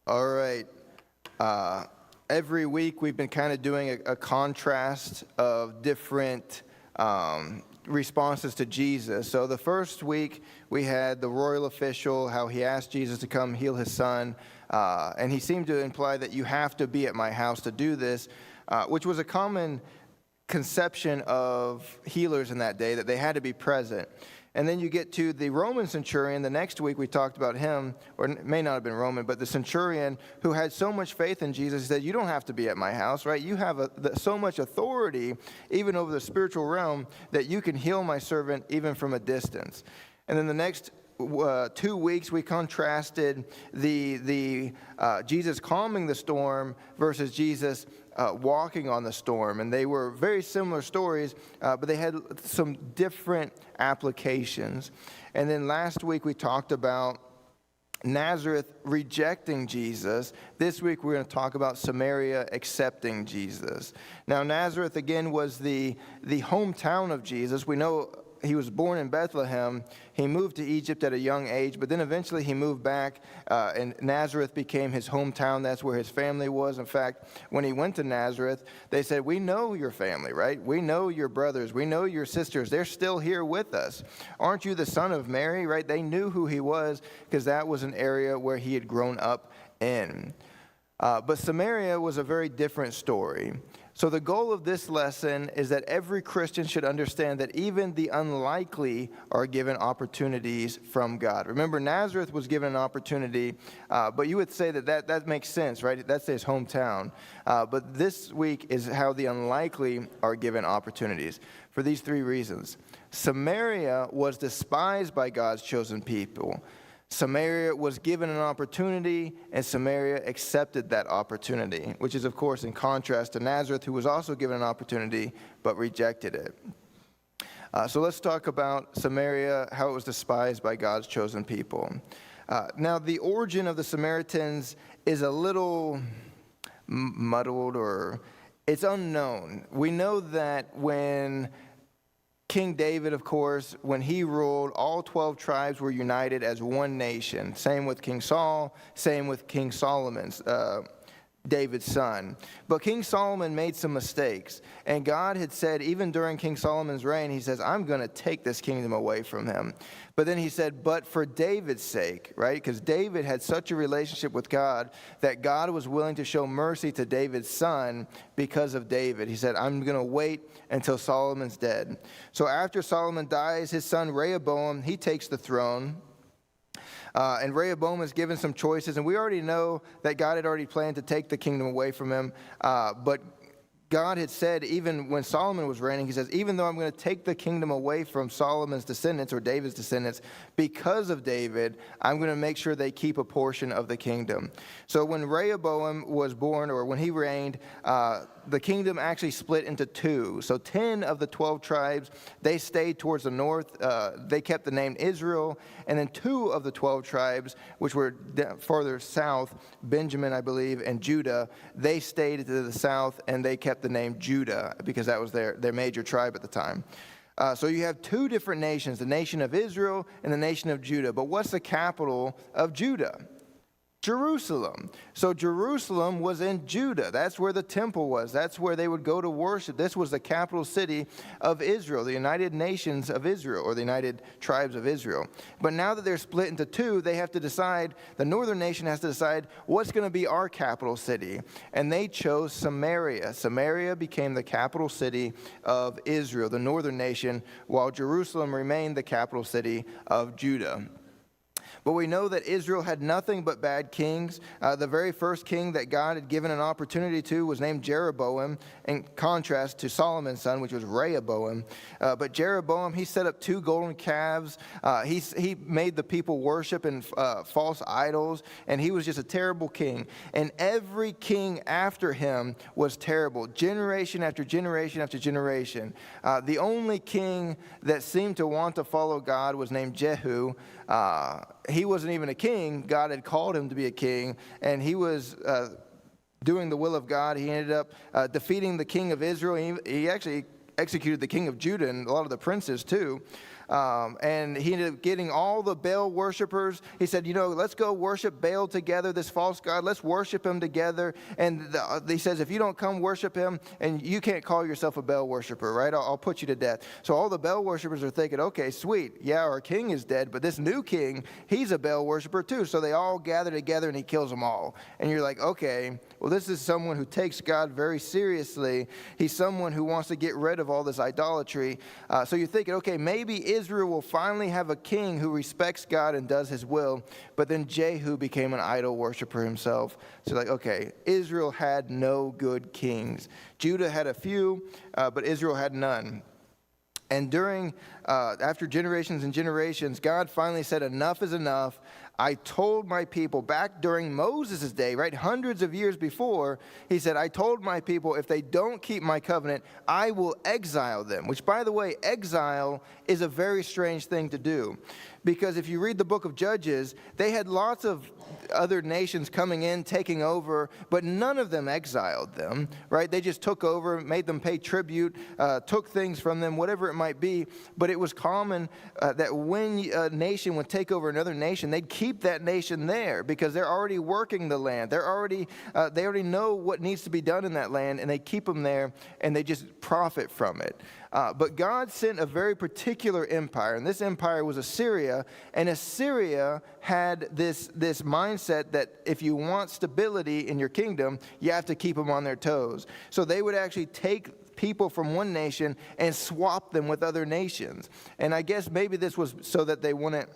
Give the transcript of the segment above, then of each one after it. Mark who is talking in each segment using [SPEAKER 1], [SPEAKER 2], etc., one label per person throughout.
[SPEAKER 1] All right. Every week we've been kind of doing a contrast of different responses to Jesus. So the first week we had the royal official, how he asked Jesus to come heal his son. And he seemed to imply that you have to be at my house to do this, which was a common conception of healers in that day, that they had to be present. And then you get to the Roman centurion. The next week we talked about him, or it may not have been Roman, but the centurion who had so much faith in Jesus. He said, you don't have to be at my house, right? You have so much authority, even over the spiritual realm, that you can heal my servant even from a distance. And then the next 2 weeks we contrasted the Jesus calming the storm versus Jesus walking on the storm. And they were very similar stories, but they had some different applications. And then last week we talked about Nazareth rejecting Jesus. This week we're going to talk about Samaria accepting Jesus. Now Nazareth again was the hometown of Jesus. We know he was born in Bethlehem. He moved to Egypt at a young age, but then eventually he moved back, and Nazareth became his hometown. That's where his family was. In fact, when he went to Nazareth, they said, we know your family, right? We know your brothers. We know your sisters. They're still here with us. Aren't you the son of Mary, right? They knew who he was because that was an area where he had grown up in. But Samaria was a very different story. So the goal of this lesson is that every Christian should understand that even the unlikely are given opportunities from God. Remember, Nazareth was given an opportunity, but you would say that makes sense, right? That's his hometown. But this week is how the unlikely are given opportunities for these 3 reasons. Samaria was despised by God's chosen people. Samaria was given an opportunity, and Samaria accepted that opportunity, which is, of course, in contrast to Nazareth, who was also given an opportunity but rejected it. So let's talk about Samaria, how it was despised by God's chosen people. Now, the origin of the Samaritans is a little muddled, or it's unknown. We know that when King David, of course, when he ruled, all 12 tribes were united as one nation. Same with King Saul, same with King Solomon, David's son. But King Solomon made some mistakes. And God had said, even during King Solomon's reign, he says, I'm going to take this kingdom away from him. But then he said, but for David's sake, right? Because David had such a relationship with God that God was willing to show mercy to David's son because of David. He said, I'm going to wait until Solomon's dead. So after Solomon dies, his son Rehoboam, he takes the throne. And Rehoboam is given some choices, and we already know that God had already planned to take the kingdom away from him. But God had said, even when Solomon was reigning, he says, even though I'm going to take the kingdom away from Solomon's descendants or David's descendants, because of David, I'm going to make sure they keep a portion of the kingdom. So when Rehoboam was born, or when he reigned, the kingdom actually split into 2. So 10 of the 12 tribes, they stayed towards the north. They kept the name Israel. And then 2 of the 12 tribes, which were farther south, Benjamin, I believe, and Judah, they stayed to the south, and they kept the name Judah because that was their major tribe at the time. So you have 2 different nations, the nation of Israel and the nation of Judah. But what's the capital of Judah? Jerusalem. So Jerusalem was in Judah. That's where the temple was. That's where they would go to worship. This was the capital city of Israel, the United Nations of Israel, or the United Tribes of Israel. But now that they're split into 2, they have to decide, the northern nation has to decide, what's going to be our capital city? And they chose Samaria. Samaria became the capital city of Israel, the northern nation, while Jerusalem remained the capital city of Judah. But we know that Israel had nothing but bad kings. The very first king that God had given an opportunity to was named Jeroboam, in contrast to Solomon's son, which was Rehoboam. But Jeroboam, he set up 2 golden calves. He made the people worship in false idols, and he was just a terrible king. And every king after him was terrible, generation after generation after generation. The only king that seemed to want to follow God was named Jehu. He wasn't even a king. God had called him to be a king, and he was doing the will of God. He ended up defeating the king of Israel. He actually executed the king of Judah and a lot of the princes too. And he ended up getting all the Baal worshipers. He said, let's go worship Baal together, this false god. Let's worship him together. And he says, if you don't come worship him, and you can't call yourself a Baal worshiper, right? I'll put you to death. So all the Baal worshipers are thinking, okay, sweet. Yeah, our king is dead, but this new king, he's a Baal worshiper too. So they all gather together and he kills them all. And you're like, okay, well, this is someone who takes God very seriously. He's someone who wants to get rid of all this idolatry. So you're thinking, okay, maybe Israel will finally have a king who respects God and does his will. But then Jehu became an idol worshiper himself. So like, okay, Israel had no good kings. Judah had a few, but Israel had none. And after generations and generations, God finally said, enough is enough. I told my people back during Moses' day, right, hundreds of years before, he said, I told my people, if they don't keep my covenant, I will exile them. Which, by the way, exile is a very strange thing to do. Because if you read the book of Judges, they had lots of other nations coming in, taking over, but none of them exiled them, right? They just took over, made them pay tribute, took things from them, whatever it might be. But it was common that when a nation would take over another nation, they'd keep that nation there because they're already working the land. They already know what needs to be done in that land, and they keep them there, and they just profit from it. But God sent a very particular empire, and this empire was Assyria, and Assyria had this mindset that if you want stability in your kingdom, you have to keep them on their toes. So they would actually take people from one nation and swap them with other nations. And I guess maybe this was so that they wouldn't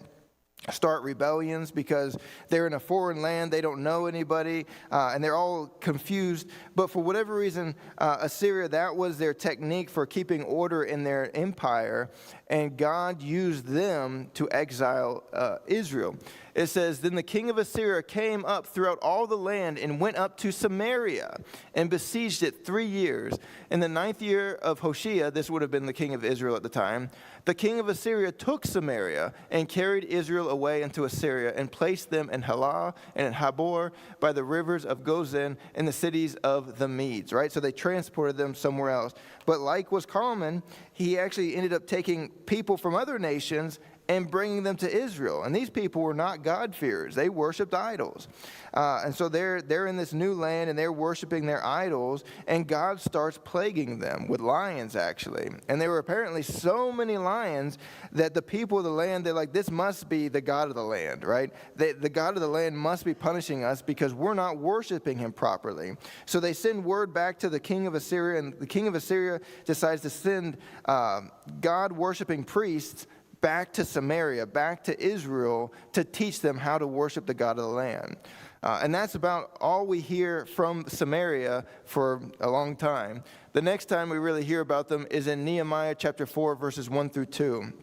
[SPEAKER 1] start rebellions because they're in a foreign land, they don't know anybody, and they're all confused. But for whatever reason, Assyria, that was their technique for keeping order in their empire, and God used them to exile Israel. It says, then the king of Assyria came up throughout all the land and went up to Samaria and besieged it 3 years. In the 9th year of Hoshea, this would have been the king of Israel at the time, the king of Assyria took Samaria and carried Israel away into Assyria and placed them in Halah and in Habor by the rivers of Gozan in the cities of the Medes, right? So they transported them somewhere else. But like was common, he actually ended up taking people from other nations and bringing them to Israel. And these people were not God-fearers. They worshipped idols. And so they're in this new land, and they're worshiping their idols, and God starts plaguing them with lions, actually. And there were apparently so many lions that the people of the land, they're like, this must be the God of the land, right? The God of the land must be punishing us because we're not worshiping him properly. So they send word back to the king of Assyria, and the king of Assyria decides to send God-worshiping priests back to Samaria, back to Israel, to teach them how to worship the God of the land. And that's about all we hear from Samaria for a long time. The next time we really hear about them is in Nehemiah chapter 4, verses 1 through 2.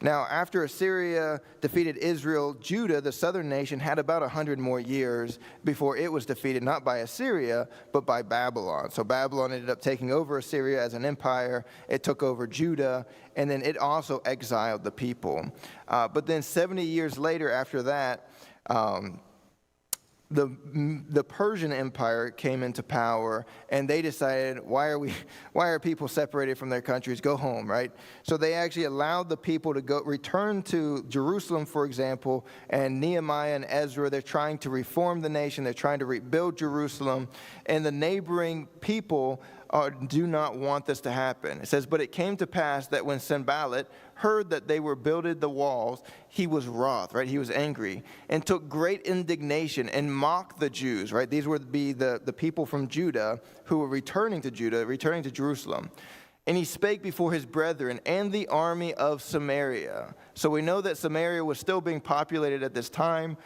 [SPEAKER 1] Now, after Assyria defeated Israel, Judah, the southern nation, had about 100 more years before it was defeated, not by Assyria, but by Babylon. So Babylon ended up taking over Assyria as an empire. It took over Judah, and then it also exiled the people. But then 70 years later after that, the Persian Empire came into power, and they decided, why are people separated from their countries? Go home, right? So they actually allowed the people to return to Jerusalem, for example, and Nehemiah and Ezra, they're trying to reform the nation, they're trying to rebuild Jerusalem, and the neighboring people do not want this to happen. It says, but it came to pass that when Sanballat heard that they were builded the walls, he was wroth, right? He was angry and took great indignation and mocked the Jews, right? These would be the people from Judah who were returning to Jerusalem. And he spake before his brethren and the army of Samaria. So we know that Samaria was still being populated at this time.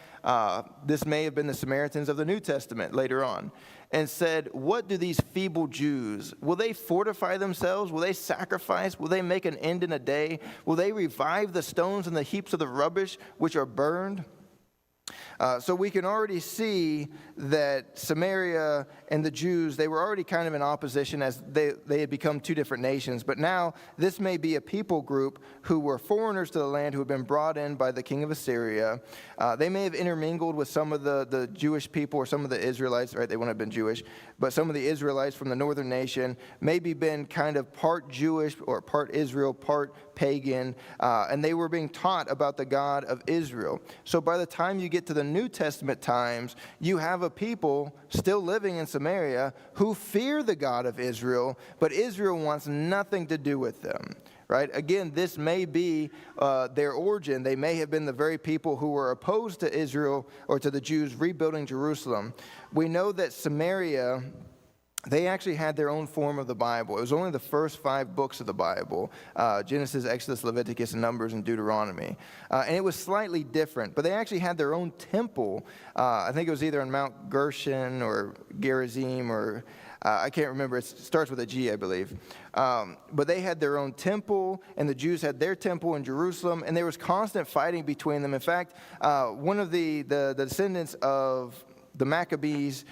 [SPEAKER 1] This may have been the Samaritans of the New Testament later on. And said, what do these feeble Jews? Will they fortify themselves? Will they sacrifice? Will they make an end in a day? Will they revive the stones and the heaps of the rubbish which are burned? So we can already see that Samaria and the Jews, they were already kind of in opposition as they had become two different nations. But now this may be a people group who were foreigners to the land who had been brought in by the king of Assyria. They may have intermingled with some of the Jewish people or some of the Israelites, right? They wouldn't have been Jewish, but some of the Israelites from the northern nation, maybe been kind of part Jewish or part Israel, part pagan, and they were being taught about the God of Israel. So by the time you get to the New Testament times, you have a people still living in Samaria who fear the God of Israel, but Israel wants nothing to do with them. Right? Again, this may be their origin. They may have been the very people who were opposed to Israel or to the Jews rebuilding Jerusalem. We know that Samaria, they actually had their own form of the Bible. It was only the first 5 books of the Bible, Genesis, Exodus, Leviticus, Numbers, and Deuteronomy. And it was slightly different, but they actually had their own temple. I think it was either on Mount Gershon or Gerizim or I can't remember. It starts with a G, I believe. But they had their own temple, and the Jews had their temple in Jerusalem, and there was constant fighting between them. In fact, one of the descendants of the Maccabees,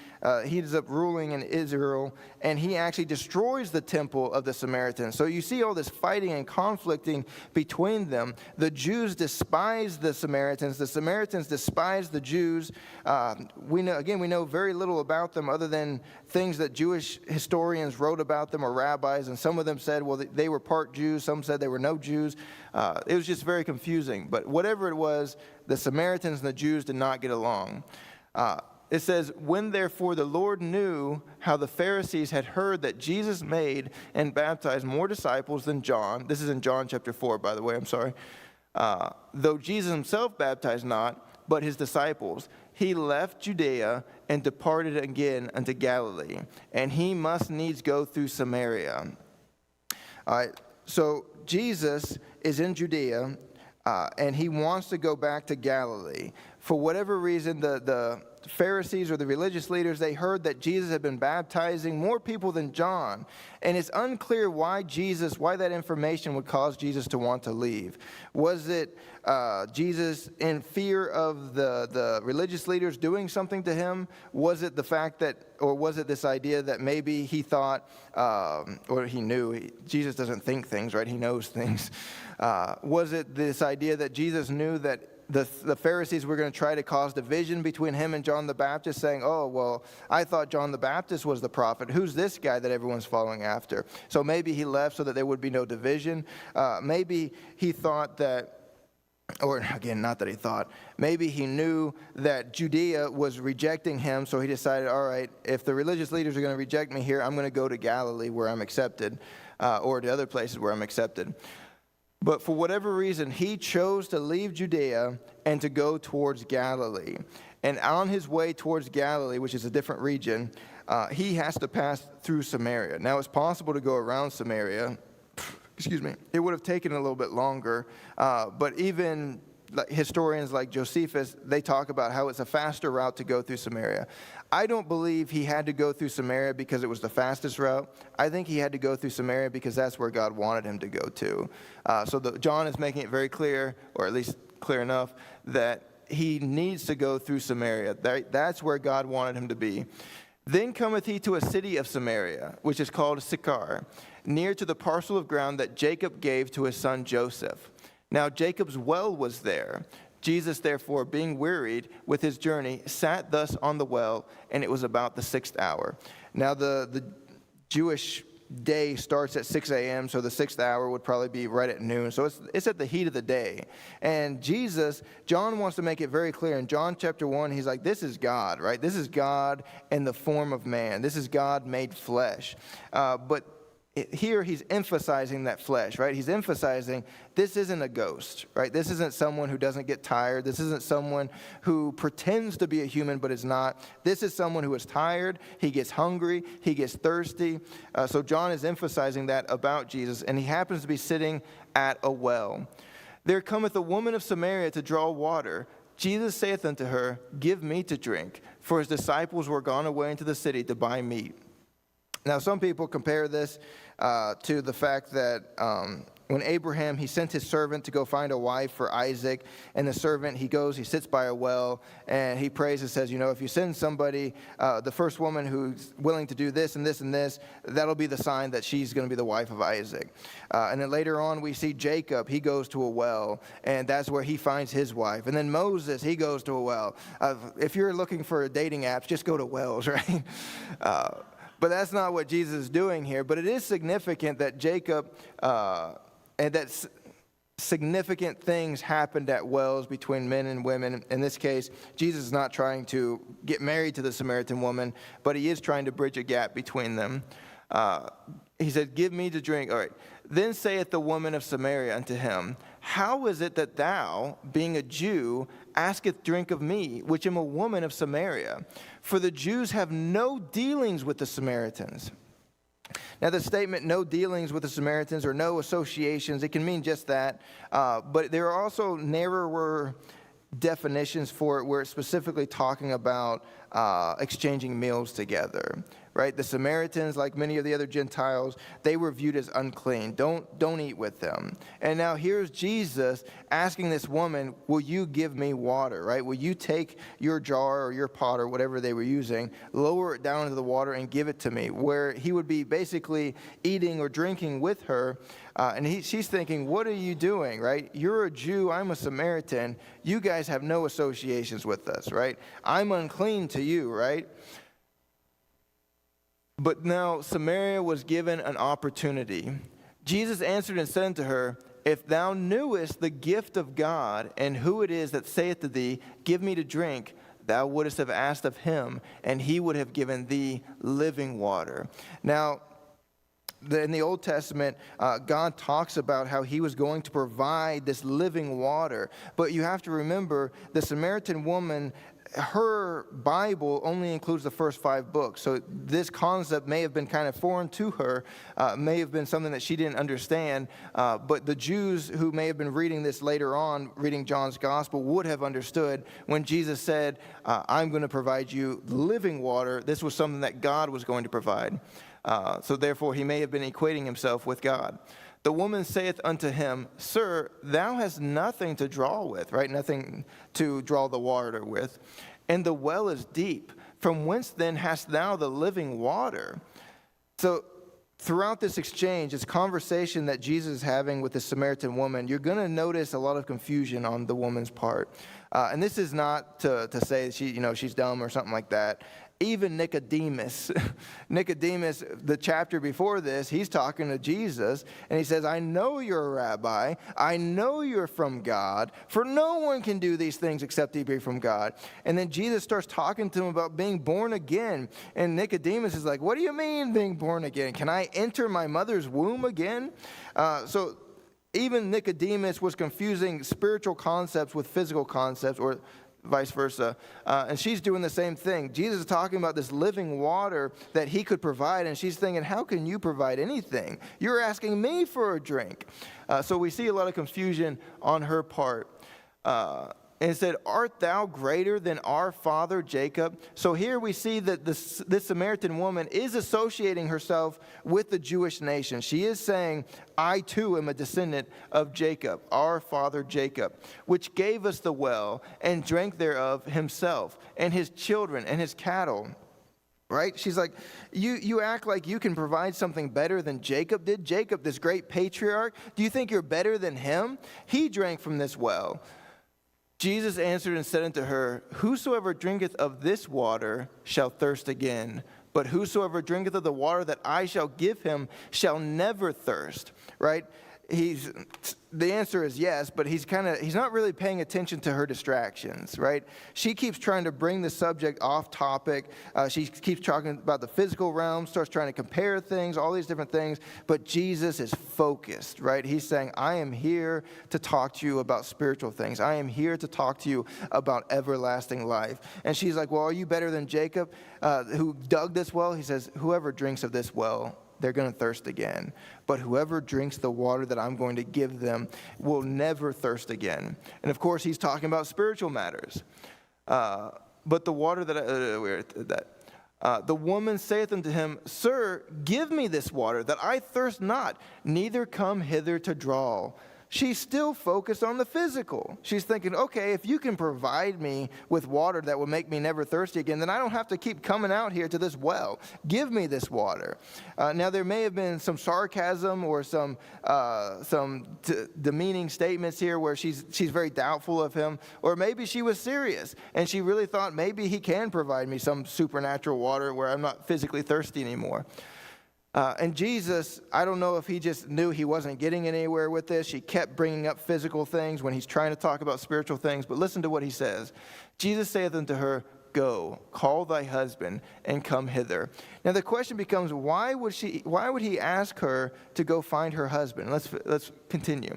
[SPEAKER 1] he ends up ruling in Israel, and he actually destroys the temple of the Samaritans. So you see all this fighting and conflicting between them. The Jews despise the Samaritans despise the Jews. We know very little about them other than things that Jewish historians wrote about them or rabbis, and some of them said, well, they were part Jews. Some said they were no Jews. It was just very confusing. But whatever it was, the Samaritans and the Jews did not get along. It says, when therefore the Lord knew how the Pharisees had heard that Jesus made and baptized more disciples than John. This is in John chapter 4, by the way, I'm sorry. Though Jesus himself baptized not, but his disciples, he left Judea and departed again unto Galilee. And he must needs go through Samaria. All right, so Jesus is in Judea, and he wants to go back to Galilee. For whatever reason, the Pharisees or the religious leaders, they heard that Jesus had been baptizing more people than John. And it's unclear why that information would cause Jesus to want to leave. Was it Jesus in fear of the religious leaders doing something to him? Was it the fact that, or was it this idea that maybe he thought, or he knew, Jesus doesn't think things, right? He knows things. Was it this idea that Jesus knew that the Pharisees were going to try to cause division between him and John the Baptist, saying, oh, well, I thought John the Baptist was the prophet. Who's this guy that everyone's following after? So maybe he left so that there would be no division. Maybe he thought that, or again, not that he thought, maybe he knew that Judea was rejecting him, so he decided, all right, if the religious leaders are going to reject me here, I'm going to go to Galilee where I'm accepted, or to other places where I'm accepted. But for whatever reason, he chose to leave Judea and to go towards Galilee. And on his way towards Galilee, which is a different region, he has to pass through Samaria. Now, it's possible to go around Samaria. It would have taken a little bit longer. But even historians like Josephus, they talk about how it's a faster route to go through Samaria. I don't believe he had to go through Samaria because it was the fastest route. I think he had to go through Samaria because that's where God wanted him to go to. John is making it very clear, or at least clear enough, that he needs to go through Samaria. That's where God wanted him to be. Then cometh he to a city of Samaria, which is called Sychar, near to the parcel of ground that Jacob gave to his son Joseph. Now Jacob's well was there. Jesus, therefore, being wearied with his journey, sat thus on the well, and it was about the 6th hour. Now the Jewish day starts at 6 a.m., so the 6th hour would probably be right at noon. So it's at the heat of the day. And John wants to make it very clear. In John chapter 1, he's like, this is God, right? This is God in the form of man. This is God made flesh. But here he's emphasizing that flesh, right? He's emphasizing this isn't a ghost, right? This isn't someone who doesn't get tired. This isn't someone who pretends to be a human but is not. This is someone who is tired. He gets hungry. He gets thirsty. So John is emphasizing that about Jesus, and he happens to be sitting at a well. There cometh a woman of Samaria to draw water. Jesus saith unto her, give me to drink, for his disciples were gone away into the city to buy meat. Now, some people compare this to the fact that when Abraham, he sent his servant to go find a wife for Isaac, and the servant, he goes, he sits by a well, and he prays and says, if you send somebody, the first woman who's willing to do this and this and this, that'll be the sign that she's going to be the wife of Isaac. And then later on, we see Jacob, he goes to a well, and that's where he finds his wife. And then Moses, he goes to a well. If you're looking for dating apps, just go to wells, right? But that's not what Jesus is doing here. But it is significant that Jacob, and that significant things happened at wells between men and women. In this case, Jesus is not trying to get married to the Samaritan woman, but he is trying to bridge a gap between them. He said, give me to drink. All right. Then saith the woman of Samaria unto him, how is it that thou, being a Jew, asketh drink of me, which am a woman of Samaria? For the Jews have no dealings with the Samaritans. Now, the statement, no dealings with the Samaritans, or no associations, it can mean just that. But there are also narrower definitions for it where it's specifically talking about exchanging meals together, right? The Samaritans, like many of the other Gentiles, they were viewed as unclean. Don't eat with them. And now here's Jesus asking this woman, will you give me water, right? Will you take your jar or your pot or whatever they were using, lower it down into the water and give it to me, where he would be basically eating or drinking with her. And she's thinking, what are you doing, right? You're a Jew, I'm a Samaritan. You guys have no associations with us, right? I'm unclean to you, right? But now Samaria was given an opportunity. Jesus answered and said unto her, if thou knewest the gift of God, and who it is that saith to thee, give me to drink, thou wouldest have asked of him, and he would have given thee living water. Now, in the Old Testament, God talks about how he was going to provide this living water. But you have to remember, the Samaritan woman, her Bible only includes the first 5 books. So this concept may have been kind of foreign to her, may have been something that she didn't understand. But the Jews who may have been reading this later on, reading John's gospel, would have understood when Jesus said, I'm going to provide you living water. This was something that God was going to provide. So therefore he may have been equating himself with God. The woman saith unto him, Sir, thou hast nothing to draw with, right? Nothing to draw the water with. And the well is deep. From whence then hast thou the living water? So throughout this exchange, this conversation that Jesus is having with the Samaritan woman, you're going to notice a lot of confusion on the woman's part. And this is not to say she's dumb or something like that. Even Nicodemus, the chapter before this, he's talking to Jesus, and he says, I know you're a rabbi. I know you're from God, for no one can do these things except he be from God. And then Jesus starts talking to him about being born again. And Nicodemus is like, what do you mean being born again? Can I enter my mother's womb again? So even Nicodemus was confusing spiritual concepts with physical concepts, or vice versa. And she's doing the same thing. Jesus is talking about this living water that he could provide, and she's thinking, how can you provide anything? You're asking me for a drink. So we see a lot of confusion on her part. And it said, art thou greater than our father Jacob? So here we see that this Samaritan woman is associating herself with the Jewish nation. She is saying, I too am a descendant of Jacob, our father Jacob, which gave us the well and drank thereof himself and his children and his cattle. Right? She's like, you act like you can provide something better than Jacob did. Jacob, this great patriarch, do you think you're better than him? He drank from this well. Jesus answered and said unto her, whosoever drinketh of this water shall thirst again. But whosoever drinketh of the water that I shall give him shall never thirst. Right? The answer is yes, but he's not really paying attention to her distractions, right? She keeps trying to bring the subject off topic. She keeps talking about the physical realm, starts trying to compare things, all these different things. But Jesus is focused, right? He's saying, I am here to talk to you about spiritual things. I am here to talk to you about everlasting life. And she's like, well, are you better than Jacob who dug this well? He says, whoever drinks of this well, they're going to thirst again. But whoever drinks the water that I'm going to give them will never thirst again. And of course, he's talking about spiritual matters. But the water The woman saith unto him, Sir, give me this water, that I thirst not, neither come hither to draw. She's still focused on the physical. She's thinking, okay, if you can provide me with water that will make me never thirsty again, then I don't have to keep coming out here to this well. Give me this water. Now, there may have been some sarcasm or some demeaning statements here where she's very doubtful of him, or maybe she was serious and she really thought maybe he can provide me some supernatural water where I'm not physically thirsty anymore. And Jesus, I don't know if he just knew he wasn't getting anywhere with this. He kept bringing up physical things when he's trying to talk about spiritual things. But listen to what he says. Jesus saith unto her, Go, call thy husband, and come hither. Now the question becomes, why would he ask her to go find her husband? Let's continue.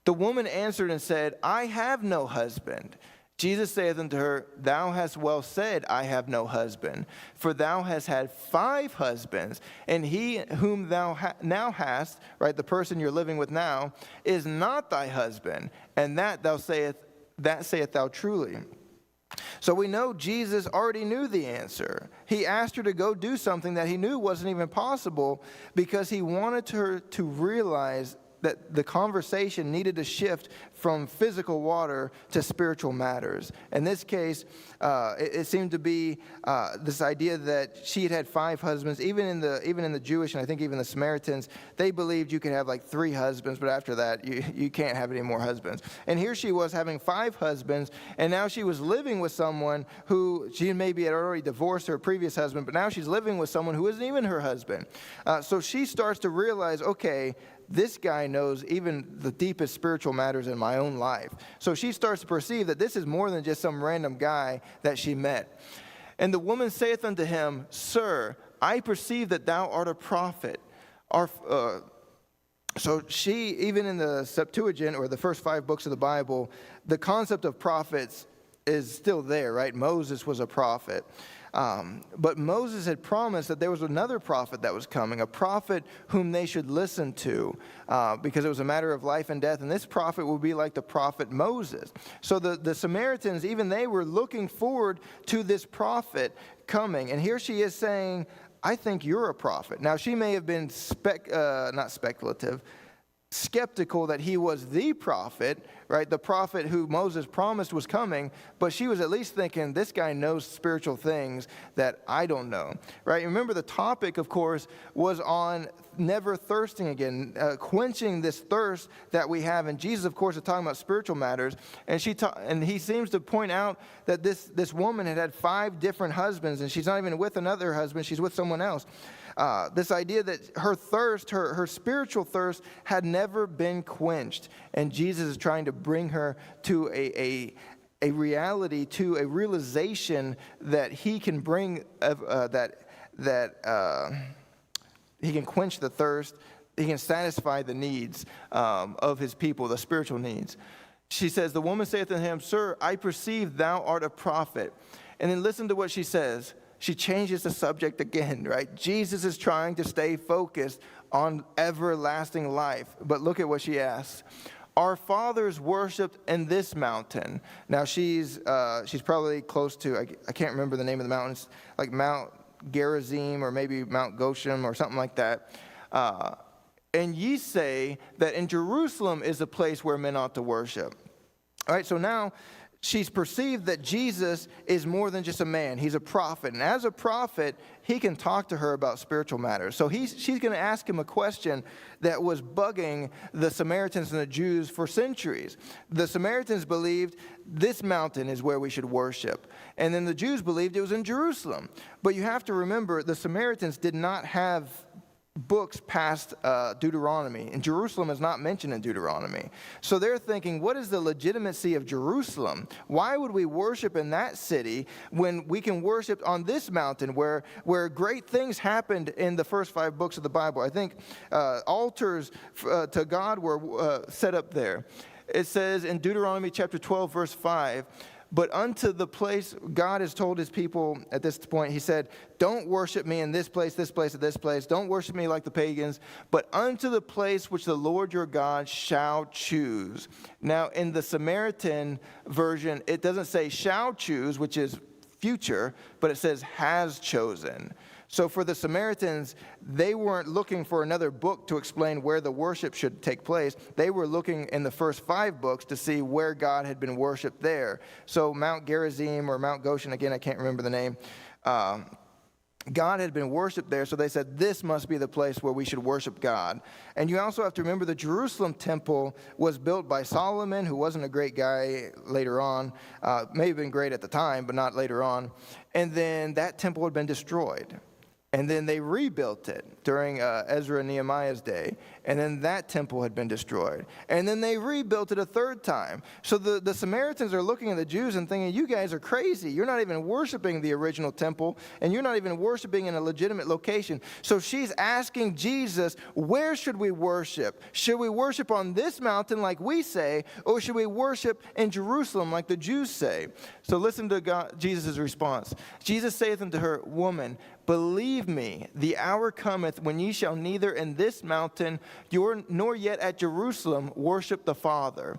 [SPEAKER 1] The woman answered and said, I have no husband. Jesus saith unto her, Thou hast well said, I have no husband. For thou hast had 5 husbands, and he whom thou now hast, right, the person you're living with now, is not thy husband. And that saith thou truly. So we know Jesus already knew the answer. He asked her to go do something that he knew wasn't even possible because he wanted her to realize that the conversation needed to shift from physical water to spiritual matters. In this case, it seemed to be this idea that she had had 5 husbands. Even in the Jewish, and I think even the Samaritans, they believed you could have like 3 husbands, but after that, you can't have any more husbands. And here she was having 5 husbands, and now she was living with someone who she maybe had already divorced her previous husband, but now she's living with someone who isn't even her husband. So she starts to realize, okay, this guy knows even the deepest spiritual matters in my own life. So she starts to perceive that this is more than just some random guy that she met. And the woman saith unto him, Sir, I perceive that thou art a prophet. So she, even in the Septuagint, or the first 5 books of the Bible, the concept of prophets is still there, right? Moses was a prophet. But Moses had promised that there was another prophet that was coming, a prophet whom they should listen to, because it was a matter of life and death, and this prophet would be like the prophet Moses. So the Samaritans, even they were looking forward to this prophet coming, and here she is saying, I think you're a prophet. Now, she may have been skeptical that he was the prophet, right? The prophet who Moses promised was coming, but she was at least thinking, this guy knows spiritual things that I don't know, right? Remember, the topic, of course, was on never thirsting again, quenching this thirst that we have. And Jesus, of course, is talking about spiritual matters, and he seems to point out that this woman had 5 different husbands, and she's not even with another husband, she's with someone else. This idea that her thirst, her spiritual thirst, had never been quenched. And Jesus is trying to bring her to a reality, to a realization that he can bring, he can quench the thirst, he can satisfy the needs of his people, the spiritual needs. She says, the woman saith to him, Sir, I perceive thou art a prophet. And then listen to what she says. She changes the subject again, right? Jesus is trying to stay focused on everlasting life. But look at what she asks. Our fathers worshipped in this mountain. Now she's probably close to, I can't remember the name of the mountains, like Mount Gerizim or maybe Mount Goshen or something like that. And ye say that in Jerusalem is a place where men ought to worship. All right, so now she's perceived that Jesus is more than just a man. He's a prophet. And as a prophet, he can talk to her about spiritual matters. So she's going to ask him a question that was bugging the Samaritans and the Jews for centuries. The Samaritans believed this mountain is where we should worship. And then the Jews believed it was in Jerusalem. But you have to remember, the Samaritans did not have books past Deuteronomy, and Jerusalem is not mentioned in Deuteronomy. So they're thinking, what is the legitimacy of Jerusalem? Why would we worship in that city when we can worship on this mountain where great things happened in the first 5 books of the Bible? I think altars to God were set up there. It says in Deuteronomy chapter 12, verse 5, but unto the place, God has told his people at this point, he said, don't worship me in this place, this place, or this place. Don't worship me like the pagans, but unto the place which the Lord your God shall choose. Now, in the Samaritan version, it doesn't say shall choose, which is future, but it says has chosen. So for the Samaritans, they weren't looking for another book to explain where the worship should take place. They were looking in the first 5 books to see where God had been worshiped there. So Mount Gerizim or Mount Goshen, again, I can't remember the name, God had been worshipped there, so they said, this must be the place where we should worship God. And you also have to remember the Jerusalem temple was built by Solomon, who wasn't a great guy later on. May have been great at the time, but not later on. And then that temple had been destroyed. And then they rebuilt it during Ezra and Nehemiah's day. And then that temple had been destroyed. And then they rebuilt it a 3rd time. So the Samaritans are looking at the Jews and thinking, you guys are crazy. You're not even worshiping the original temple. And you're not even worshiping in a legitimate location. So she's asking Jesus, where should we worship? Should we worship on this mountain like we say? Or should we worship in Jerusalem like the Jews say? So listen to Jesus' response. Jesus saith unto her, woman, believe me, the hour cometh when ye shall neither in this mountain nor yet at Jerusalem worship the Father.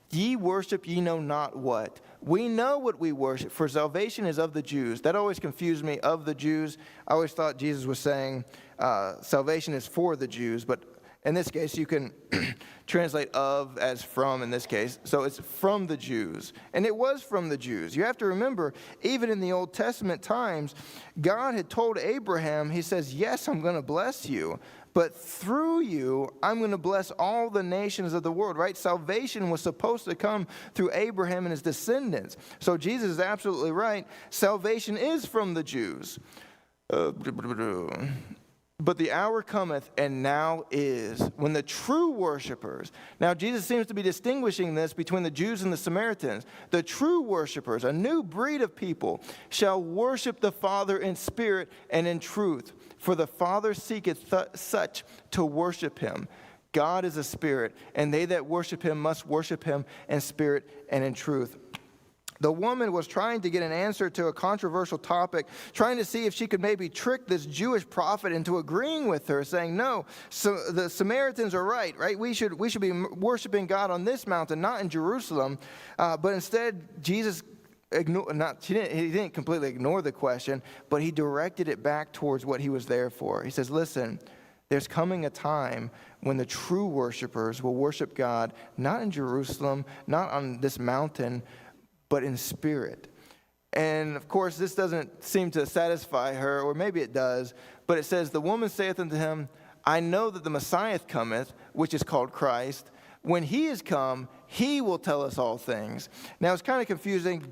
[SPEAKER 1] Ye worship ye know not what. We know what we worship, for salvation is of the Jews. That always confused me, of the Jews. I always thought Jesus was saying salvation is for the Jews, but in this case, you can translate of as from in this case. So it's from the Jews. And it was from the Jews. You have to remember, even in the Old Testament times, God had told Abraham, he says, yes, I'm going to bless you. But through you, I'm going to bless all the nations of the world, right? Salvation was supposed to come through Abraham and his descendants. So Jesus is absolutely right. Salvation is from the Jews. But the hour cometh, and now is, when the true worshipers, now Jesus seems to be distinguishing this between the Jews and the Samaritans. The true worshipers, a new breed of people, shall worship the Father in spirit and in truth. For the Father seeketh such to worship him. God is a spirit, and they that worship him must worship him in spirit and in truth. The woman was trying to get an answer to a controversial topic, trying to see if she could maybe trick this Jewish prophet into agreeing with her, saying, no, so the Samaritans are right? We should be worshiping God on this mountain, not in Jerusalem. But instead, Jesus he didn't completely ignore the question, but he directed it back towards what he was there for. He says, listen, there's coming a time when the true worshipers will worship God, not in Jerusalem, not on this mountain, but in spirit. And of course, this doesn't seem to satisfy her, or maybe it does, but it says, the woman saith unto him, I know that the Messiah cometh, which is called Christ. When he is come, he will tell us all things. Now, it's kind of confusing.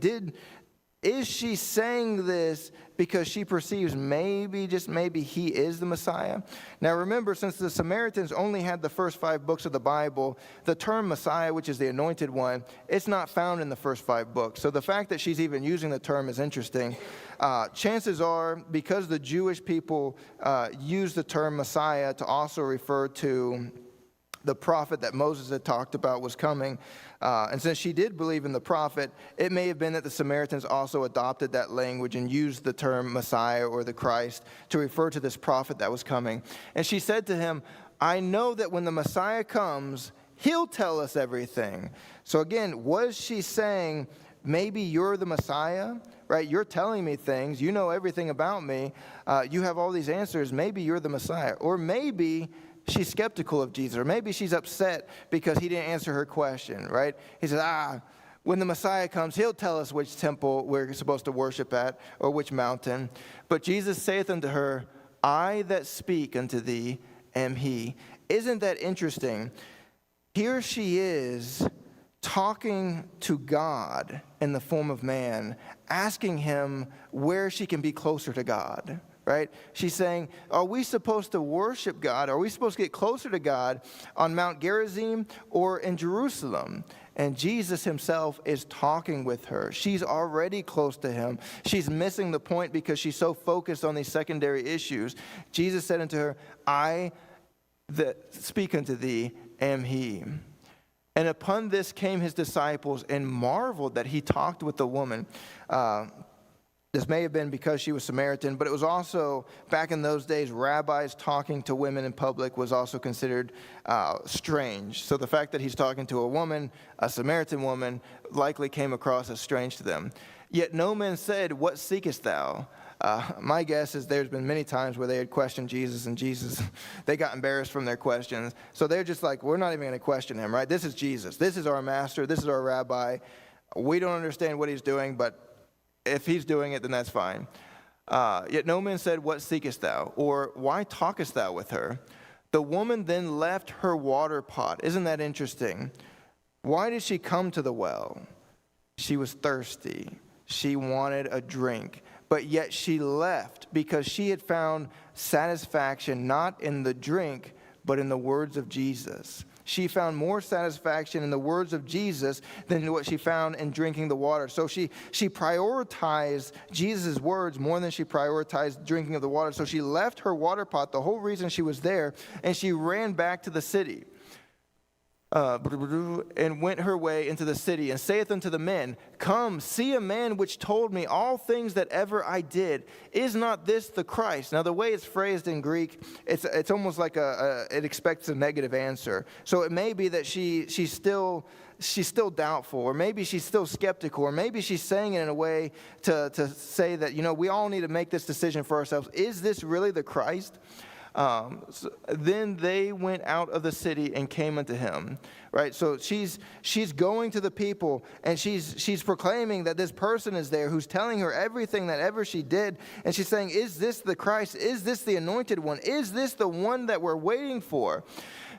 [SPEAKER 1] Is she saying this because she perceives maybe, just maybe, he is the Messiah? Now remember, since the Samaritans only had the first 5 books of the Bible, the term Messiah, which is the anointed one, it's not found in the first 5 books. So the fact that she's even using the term is interesting. Chances are, because the Jewish people use the term Messiah to also refer to the prophet that Moses had talked about was coming. And since she did believe in the prophet, it may have been that the Samaritans also adopted that language and used the term Messiah or the Christ to refer to this prophet that was coming. And she said to him, I know that when the Messiah comes, he'll tell us everything. So again, was she saying, maybe you're the Messiah, right? You're telling me things. You know everything about me. You have all these answers. Maybe you're the Messiah. Or maybe she's skeptical of Jesus, or maybe she's upset because he didn't answer her question, right? He says, when the Messiah comes, he'll tell us which temple we're supposed to worship at, or which mountain. But Jesus saith unto her, I that speak unto thee am he. Isn't that interesting? Here she is talking to God in the form of man, asking him where she can be closer to God. Right? She's saying, are we supposed to worship God? Are we supposed to get closer to God on Mount Gerizim or in Jerusalem? And Jesus himself is talking with her. She's already close to him. She's missing the point because she's so focused on these secondary issues. Jesus said unto her, I that speak unto thee am he. And upon this came his disciples and marveled that he talked with the woman. This may have been because she was Samaritan, but it was also, back in those days, rabbis talking to women in public was also considered strange. So the fact that he's talking to a woman, a Samaritan woman, likely came across as strange to them. Yet no man said, what seekest thou? My guess is there's been many times where they had questioned Jesus, and Jesus, they got embarrassed from their questions. So they're just like, we're not even going to question him, right? This is Jesus. This is our master. This is our rabbi. We don't understand what he's doing, but if he's doing it, then that's fine. Yet no man said, what seekest thou? Or why talkest thou with her? The woman then left her water pot. Isn't that interesting? Why did she come to the well? She was thirsty. She wanted a drink. But yet she left because she had found satisfaction not in the drink, but in the words of Jesus. She found more satisfaction in the words of Jesus than what she found in drinking the water. So she prioritized Jesus' words more than she prioritized drinking of the water. So she left her water pot, the whole reason she was there, and she ran back to the city. And went her way into the city, and saith unto the men, come, see a man which told me all things that ever I did. Is not this the Christ? Now, the way it's phrased in Greek, it's almost like it expects a negative answer. So it may be that she's still doubtful, or maybe she's still skeptical, or maybe she's saying it in a way to say that, we all need to make this decision for ourselves. Is this really the Christ? So then they went out of the city and came unto him, right? So she's going to the people, and she's proclaiming that this person is there who's telling her everything that ever she did, and she's saying, is this the Christ? Is this the anointed one? Is this the one that we're waiting for?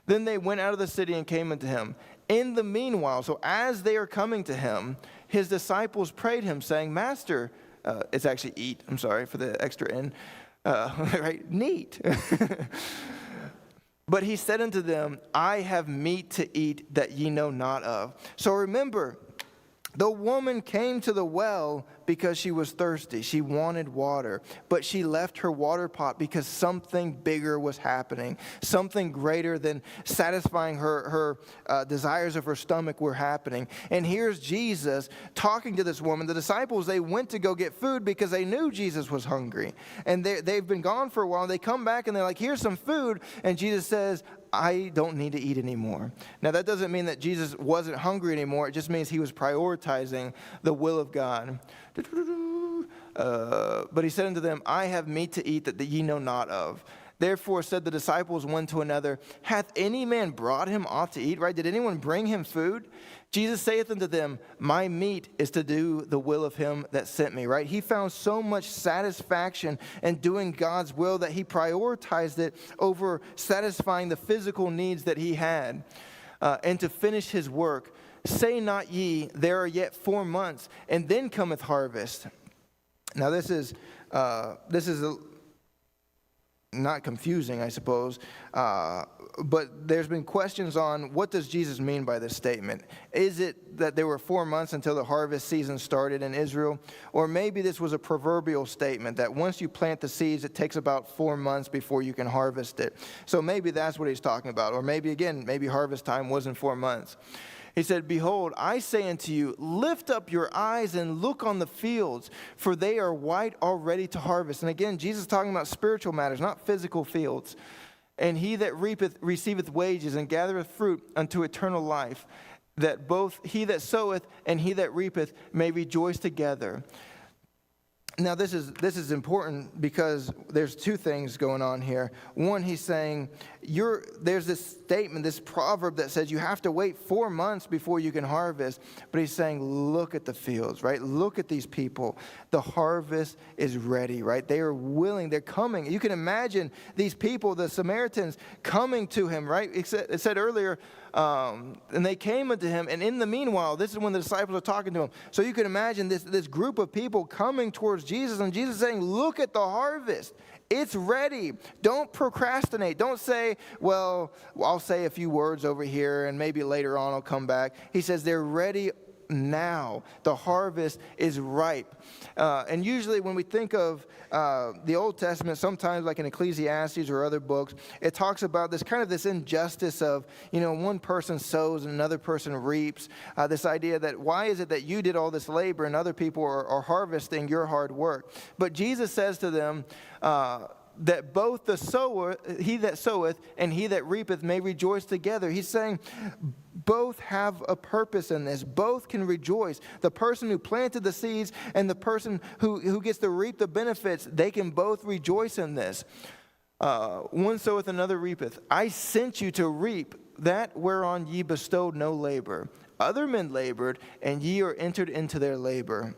[SPEAKER 1] Then they went out of the city and came unto him. In the meanwhile, so as they are coming to him, his disciples prayed him, saying, Master, it's actually eat, I'm sorry for the extra N. Right? Neat. But he said unto them, I have meat to eat that ye know not of. So remember, the woman came to the well because she was thirsty. She wanted water. But she left her water pot because something bigger was happening. Something greater than satisfying her desires of her stomach were happening. And here's Jesus talking to this woman. The disciples, they went to go get food because they knew Jesus was hungry. And they've been gone for a while. They come back and they're like, here's some food. And Jesus says, I don't need to eat anymore. Now, that doesn't mean that Jesus wasn't hungry anymore. It just means he was prioritizing the will of God. But he said unto them, I have meat to eat that ye know not of. Therefore said the disciples one to another, hath any man brought him aught to eat? Right? Did anyone bring him food? Jesus saith unto them, my meat is to do the will of him that sent me. Right? He found so much satisfaction in doing God's will that he prioritized it over satisfying the physical needs that he had. And to finish his work, say not ye, there are yet 4 months, and then cometh harvest. Now this is not confusing, I suppose, but there's been questions on what does Jesus mean by this statement. Is it that there were 4 months until the harvest season started in Israel? Or maybe this was a proverbial statement that once you plant the seeds, it takes about 4 months before you can harvest it. So maybe that's what he's talking about. Or maybe harvest time wasn't 4 months. He said, behold, I say unto you, lift up your eyes and look on the fields, for they are white already to harvest. And again, Jesus is talking about spiritual matters, not physical fields. And he that reapeth receiveth wages and gathereth fruit unto eternal life, that both he that soweth and he that reapeth may rejoice together. Now, this is important because there's two things going on here. One, he's saying, there's this statement, this proverb that says you have to wait 4 months before you can harvest. But he's saying, look at the fields, right? Look at these people. The harvest is ready, right? They are willing. They're coming. You can imagine these people, the Samaritans, coming to him, right? It said earlier, and they came unto him, and in the meanwhile, this is when the disciples are talking to him. So you can imagine this group of people coming towards Jesus, and Jesus saying, look at the harvest. It's ready. Don't procrastinate. Don't say, well, I'll say a few words over here, and maybe later on I'll come back. He says they're ready now. The harvest is ripe. And usually when we think of the Old Testament, sometimes like in Ecclesiastes or other books, it talks about this injustice of, one person sows and another person reaps. This idea that why is it that you did all this labor and other people are harvesting your hard work? But Jesus says to them, that both the sower, he that soweth, and he that reapeth may rejoice together. He's saying both have a purpose in this. Both can rejoice. The person who planted the seeds and the person who gets to reap the benefits, they can both rejoice in this. One soweth, another reapeth. I sent you to reap that whereon ye bestowed no labor. Other men labored, and ye are entered into their labor.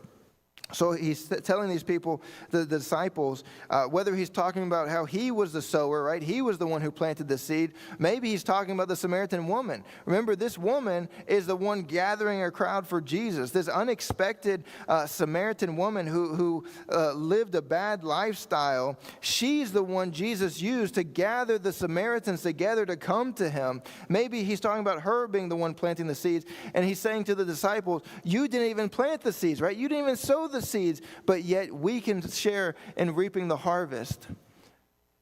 [SPEAKER 1] So he's telling these people, the disciples, whether he's talking about how he was the sower, right? He was the one who planted the seed. Maybe he's talking about the Samaritan woman. Remember, this woman is the one gathering a crowd for Jesus. This unexpected Samaritan woman who lived a bad lifestyle, she's the one Jesus used to gather the Samaritans together to come to him. Maybe he's talking about her being the one planting the seeds, and he's saying to the disciples, you didn't even plant the seeds, right? You didn't even sow the seeds, but yet we can share in reaping the harvest.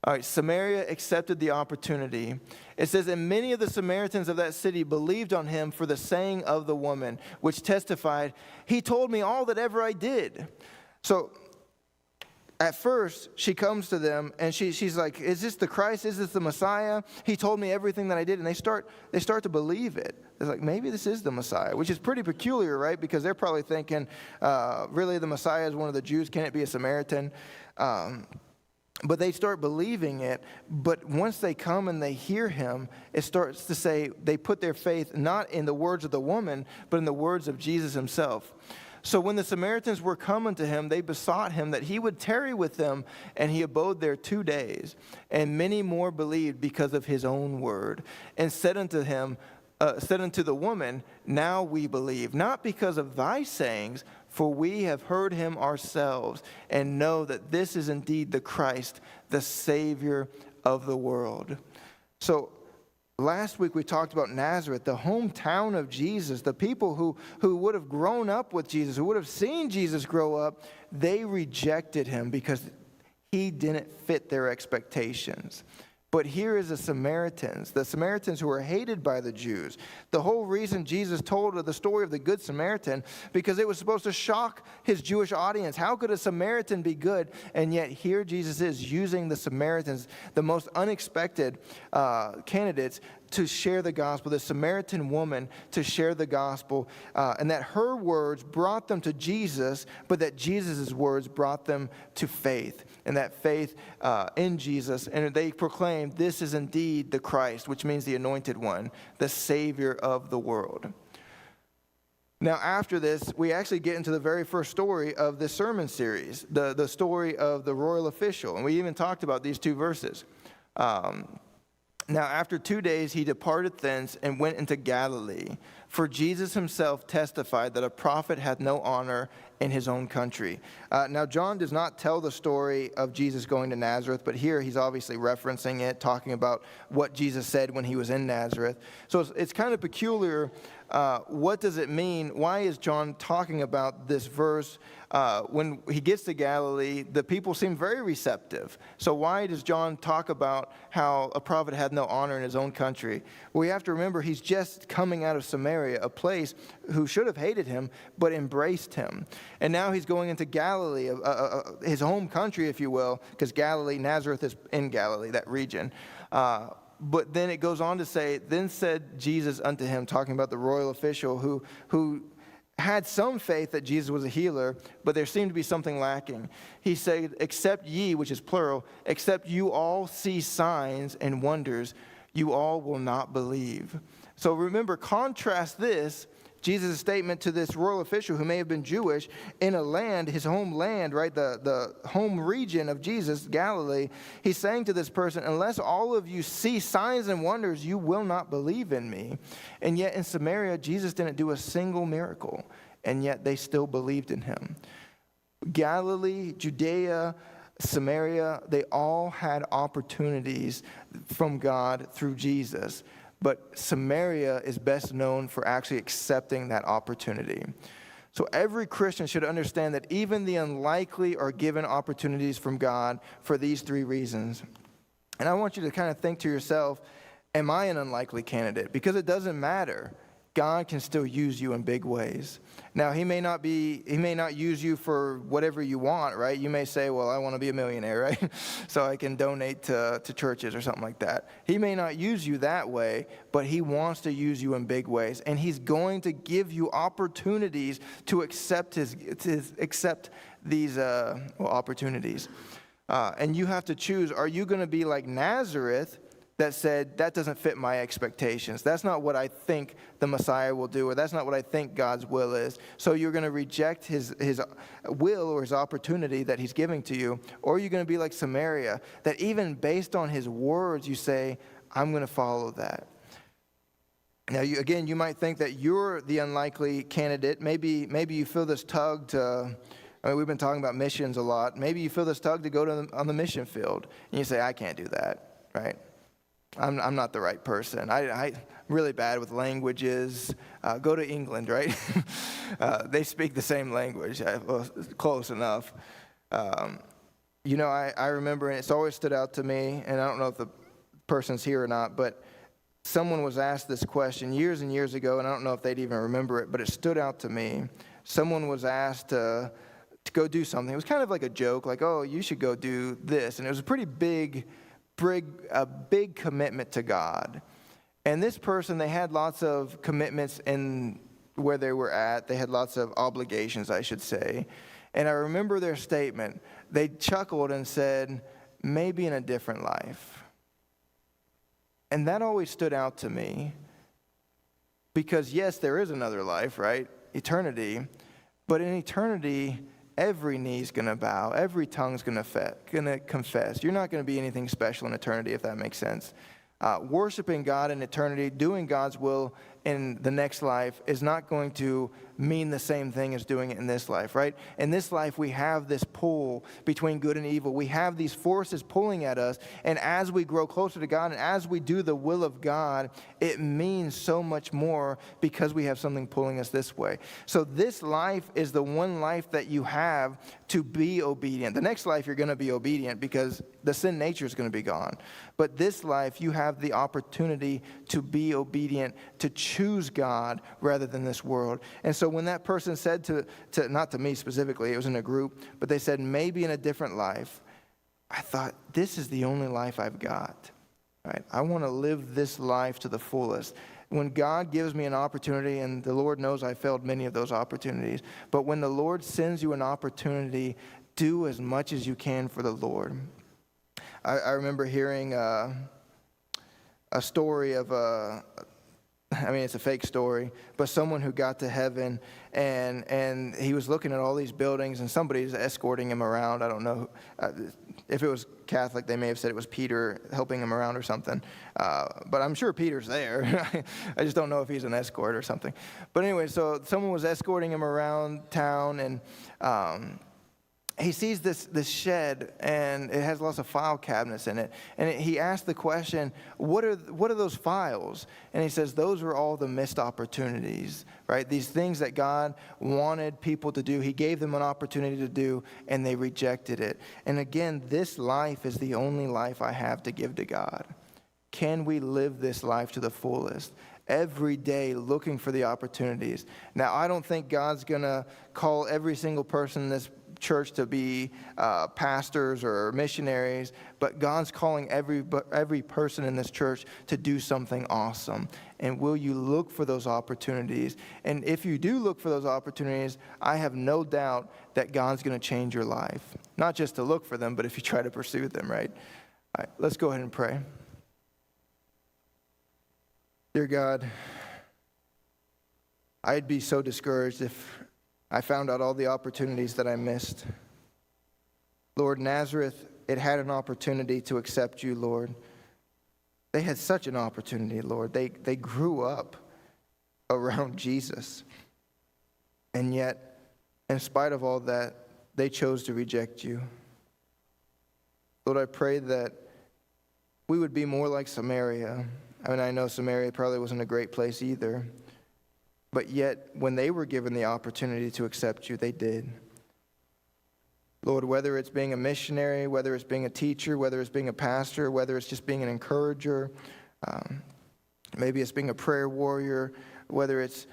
[SPEAKER 1] All right, Samaria accepted the opportunity. It says, and many of the Samaritans of that city believed on him for the saying of the woman, which testified, he told me all that ever I did. So at first, she comes to them, and she's like, is this the Christ? Is this the Messiah? He told me everything that I did, and they start to believe it. It's like, maybe this is the Messiah, which is pretty peculiar, right? Because they're probably thinking, really, the Messiah is one of the Jews. Can it be a Samaritan? But they start believing it. But once they come and they hear him, it starts to say they put their faith not in the words of the woman, but in the words of Jesus himself. So when the Samaritans were coming to him, they besought him that he would tarry with them, and he abode there 2 days. And many more believed because of his own word, and said unto the woman, now we believe, not because of thy sayings, for we have heard him ourselves, and know that this is indeed the Christ, the Savior of the world. So last week we talked about Nazareth, the hometown of Jesus, the people who would have grown up with Jesus, who would have seen Jesus grow up. They rejected him because he didn't fit their expectations. But here is the Samaritans who were hated by the Jews. The whole reason Jesus told the story of the Good Samaritan, because it was supposed to shock his Jewish audience. How could a Samaritan be good? And yet here Jesus is using the Samaritans, the most unexpected candidates, to share the gospel, the Samaritan woman to share the gospel, and that her words brought them to Jesus, but that Jesus' words brought them to faith, and that faith in Jesus. And they proclaimed, this is indeed the Christ, which means the anointed one, the Savior of the world. Now, after this, we actually get into the very first story of this sermon series, the story of the royal official. And we even talked about these two verses. Now, after 2 days, he departed thence and went into Galilee. For Jesus himself testified that a prophet hath no honor in his own country. Now, John does not tell the story of Jesus going to Nazareth, but here he's obviously referencing it, talking about what Jesus said when he was in Nazareth. So it's kind of peculiar. What does it mean? Why is John talking about this verse? When he gets to Galilee, the people seem very receptive. So why does John talk about how a prophet had no honor in his own country? Well, we have to remember he's just coming out of Samaria, a place who should have hated him, but embraced him. And now he's going into Galilee, his home country, if you will, because Galilee, Nazareth is in Galilee, that region. But then it goes on to say, then said Jesus unto him, talking about the royal official who had some faith that Jesus was a healer, but there seemed to be something lacking. He said, except ye, which is plural, except you all see signs and wonders, you all will not believe. So remember, contrast this, Jesus' statement to this royal official who may have been Jewish in a land, his homeland, right, the home region of Jesus, Galilee. He's saying to this person, unless all of you see signs and wonders, you will not believe in me. And yet in Samaria, Jesus didn't do a single miracle, and yet they still believed in him. Galilee, Judea, Samaria, they all had opportunities from God through Jesus. But Samaria is best known for actually accepting that opportunity. So every Christian should understand that even the unlikely are given opportunities from God for these three reasons. And I want you to kind of think to yourself, am I an unlikely candidate? Because it doesn't matter. God can still use you in big ways. Now, he may not use you for whatever you want, right? You may say, well, I want to be a millionaire, right? So I can donate to churches or something like that. He may not use you that way, but he wants to use you in big ways. And he's going to give you opportunities to accept these opportunities. And you have to choose, are you going to be like Nazareth, that said, that doesn't fit my expectations. That's not what I think the Messiah will do, or that's not what I think God's will is. So you're going to reject his will or his opportunity that he's giving to you, or you're going to be like Samaria, that even based on his words, you say, I'm going to follow that. Now, you might think that you're the unlikely candidate. Maybe you feel this tug to, we've been talking about missions a lot. Maybe you feel this tug to go on the mission field, and you say, I can't do that, right? I'm not the right person. I'm really bad with languages. Go to England, right? They speak the same language. Well, close enough. I remember, and it's always stood out to me, and I don't know if the person's here or not, but someone was asked this question years and years ago, and I don't know if they'd even remember it, but it stood out to me. Someone was asked to go do something. It was kind of like a joke, like, oh, you should go do this. And it was a pretty big commitment to God. And this person, they had lots of commitments in where they were at. They had lots of obligations, I should say. And I remember their statement. They chuckled and said, maybe in a different life. And that always stood out to me. Because yes, there is another life, right? Eternity. But in eternity, every knee's going to bow. Every tongue's going to confess. You're not going to be anything special in eternity, if that makes sense. Worshiping God in eternity, doing God's will in the next life is not going to mean the same thing as doing it in this life, right? In this life, we have this pull between good and evil. We have these forces pulling at us, and as we grow closer to God and as we do the will of God, it means so much more because we have something pulling us this way. So this life is the one life that you have to be obedient. The next life, you're going to be obedient because the sin nature is going to be gone. But this life, you have the opportunity to be obedient, to choose God rather than this world. And so when that person said to not to me specifically, it was in a group, but they said, maybe in a different life, I thought, this is the only life I've got. Right? I want to live this life to the fullest. When God gives me an opportunity, and the Lord knows I failed many of those opportunities, but when the Lord sends you an opportunity, do as much as you can for the Lord. I remember hearing a story of it's a fake story, but someone who got to heaven and he was looking at all these buildings and somebody's escorting him around. I don't know. If it was Catholic, they may have said it was Peter helping him around or something. But I'm sure Peter's there. I just don't know if he's an escort or something. But anyway, so someone was escorting him around town, and he sees this shed, and it has lots of file cabinets in it. And he asked the question, what are those files? And he says, those are all the missed opportunities, right? These things that God wanted people to do. He gave them an opportunity to do, and they rejected it. And again, this life is the only life I have to give to God. Can we live this life to the fullest? Every day looking for the opportunities. Now, I don't think God's going to call every single person in this church to be pastors or missionaries, but God's calling every person in this church to do something awesome. And will you look for those opportunities? And if you do look for those opportunities, I have no doubt that God's going to change your life. Not just to look for them, but if you try to pursue them, right? All right, let's go ahead and pray. Dear God, I'd be so discouraged if I found out all the opportunities that I missed. Lord, Nazareth, it had an opportunity to accept you, Lord. They had such an opportunity, Lord. They grew up around Jesus. And yet, in spite of all that, they chose to reject you. Lord, I pray that we would be more like Samaria. I know Samaria probably wasn't a great place either. But yet, when they were given the opportunity to accept you, they did. Lord, whether it's being a missionary, whether it's being a teacher, whether it's being a pastor, whether it's just being an encourager, maybe it's being a prayer warrior, whether it's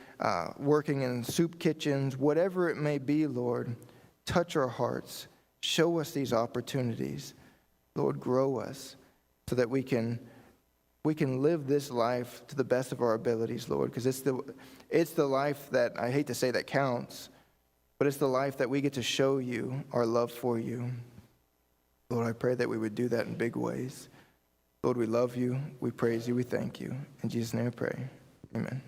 [SPEAKER 1] working in soup kitchens, whatever it may be, Lord, touch our hearts. Show us these opportunities. Lord, grow us so that we can live this life to the best of our abilities, Lord, because it's the life that, I hate to say that counts, but it's the life that we get to show you our love for you. Lord, I pray that we would do that in big ways. Lord, we love you, we praise you, we thank you. In Jesus' name I pray. Amen.